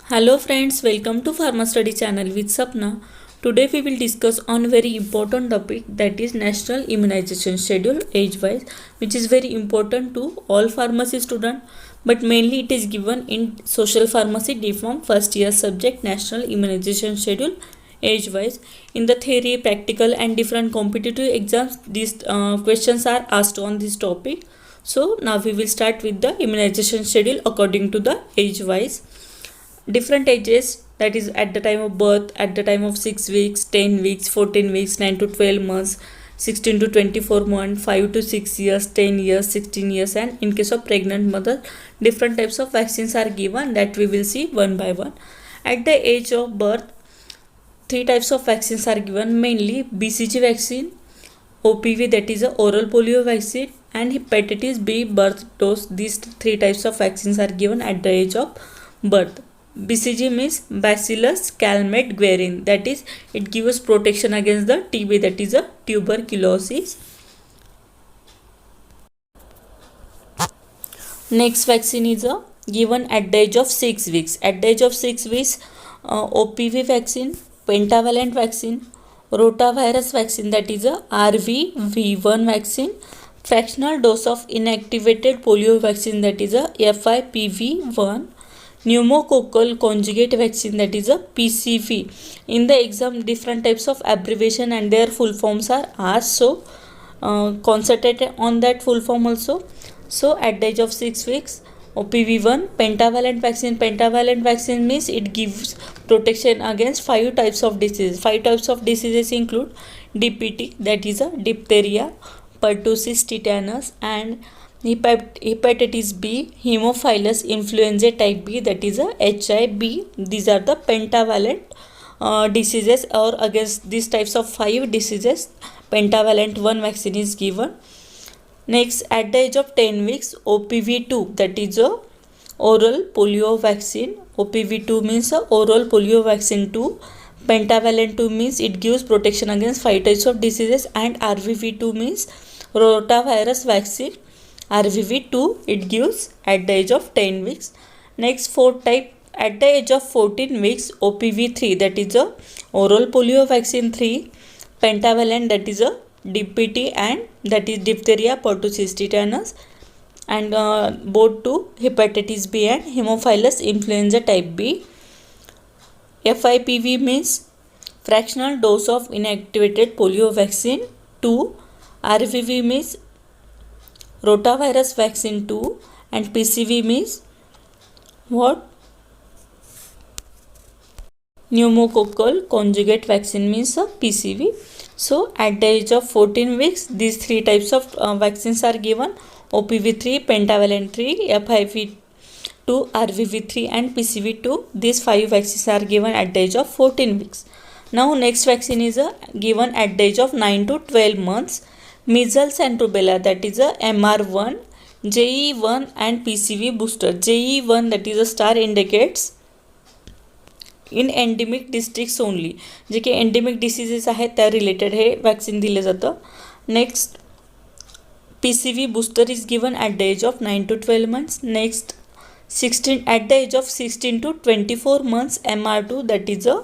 Hello friends, welcome to Pharma Study channel with Sapna. Today we will discuss on very important topic, that is National Immunization Schedule age wise, which is very important to all pharmacy students, but mainly it is given in social pharmacy D Pharm first year subject National Immunization Schedule age wise. In the theory, practical and different competitive exams, these questions are asked on this topic. So now we will start with the immunization schedule according to the age wise. Different ages, that is at the time of birth, at the time of 6 weeks, 10 weeks, 14 weeks, 9 to 12 months, 16 to 24 months, 5 to 6 years, 10 years, 16 years, and in case of pregnant mother, different types of vaccines are given that we will see one by one. At the age of birth, three types of vaccines are given, mainly BCG vaccine, OPV, that is a oral polio vaccine, and hepatitis B birth dose. These three types of vaccines are given at the age of birth. BCG means Bacillus calmette-guerin, that is it gives protection against the TB, that is a tuberculosis. Next vaccine is given at the age of 6 weeks. At the age of 6 weeks, OPV vaccine, pentavalent vaccine, rotavirus vaccine, that is a RVV1 vaccine, fractional dose of inactivated polio vaccine, that is a FIPV1, pneumococcal conjugate vaccine, that is a PCV. In the exam, different types of abbreviation and their full forms are asked, so concentrate on that full form also. So at the age of 6 weeks, OPV1, pentavalent vaccine. Pentavalent vaccine means it gives protection against 5 types of diseases. 5 types of diseases include DPT, that is a diphtheria, pertussis, tetanus, and hepatitis B, Haemophilus influenzae type B, that is a HIB. These are the pentavalent diseases, or against these types of 5 diseases, pentavalent 1 vaccine is given. Next, at the age of 10 weeks, OPV2, that is a oral polio vaccine. OPV2 means a oral polio vaccine 2. Pentavalent 2 means it gives protection against 5 types of diseases, and RVV2 means rotavirus vaccine. RVV2 it gives at the age of 10 weeks. Next, fourth type, at the age of 14 weeks, OPV3, that is a oral polio vaccine 3. Pentavalent, that is a DPT, and that is diphtheria, pertussis, tetanus, and both to hepatitis B and Haemophilus influenza type B. FIPV means fractional dose of inactivated polio vaccine 2. RVV means rotavirus vaccine 2, and PCV means what? Pneumococcal conjugate vaccine means a PCV. So at the age of 14 weeks, these 3 types of vaccines are given: OPV3, pentavalent 3, FIV2, RVV3, and PCV2. These 5 vaccines are given at the age of 14 weeks. Now next vaccine is given at the age of 9 to 12 months. Measles and rubella, that is a MR1, JE1, and PCV booster. JE1, that is a star, indicates in endemic districts only, जे काही endemic diseases आहेत त्या related हे vaccine दिलं जातं. Next, PCV booster is given at the age of 9 to 12 months. Next, 16 at the age of 16 to 24 months, MR2, that is a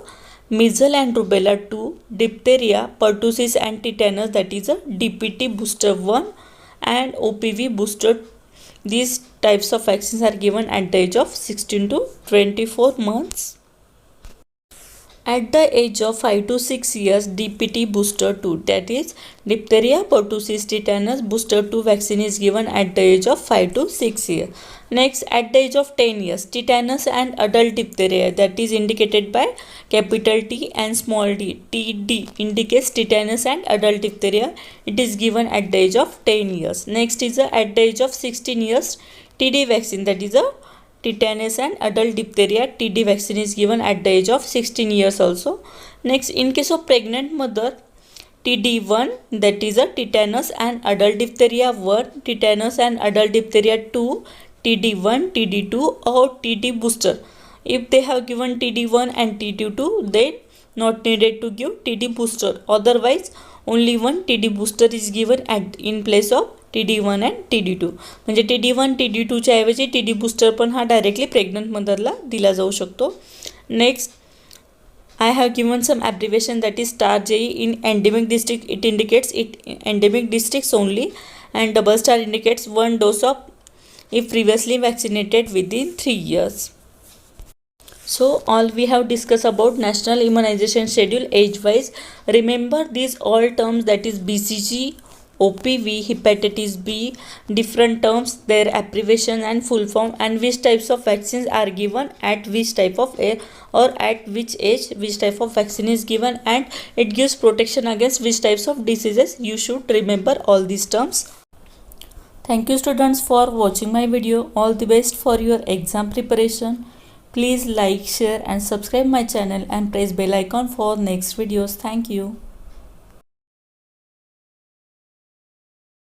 measles and rubella 2, diphtheria, pertussis, and tetanus, that is a DPT booster 1, and OPV booster. These types of vaccines are given at the age of 16 to 24 months. At the age of 5 to 6 years, DPT booster 2, that is diphtheria, pertussis, tetanus booster 2 vaccine is given at the age of 5 to 6 years. Next, at the age of 10 years, tetanus and adult diphtheria, that is indicated by capital T and small d. TD indicates tetanus and adult diphtheria. It is given at the age of 10 years. Next is at the age of 16 years, TD vaccine, that is a tetanus and adult diphtheria. TD vaccine is given at the age of 16 years also. Next, in case of pregnant mother, TD1, that is a tetanus and adult diphtheria 1, tetanus and adult diphtheria 2, TD1, TD2, or TD booster. If they have given TD1 and TD2, then not needed to give TD booster. Otherwise, only one TD booster is given in place of TD1 and TD2. म्हणजे TD1 TD2च्या ऐवजी TD booster पण हा directly pregnant मदरला दिला जाऊ शकतो. Next, I have given some abbreviation that is star JE in endemic district. It indicates it endemic districts only, and double star indicates one dose of if previously vaccinated within 3 years. So all we have discussed about national immunization schedule age wise. Remember these all terms, that is BCG, OPV, hepatitis B, different terms, their abbreviation and full form, and which types of vaccines are given at which type of or at which age which type of vaccine is given, and it gives protection against which types of diseases. You should remember all these terms. Thank you students for watching my video. All the best for your exam preparation. Please like, share and subscribe my channel and press bell icon for next videos. Thank you.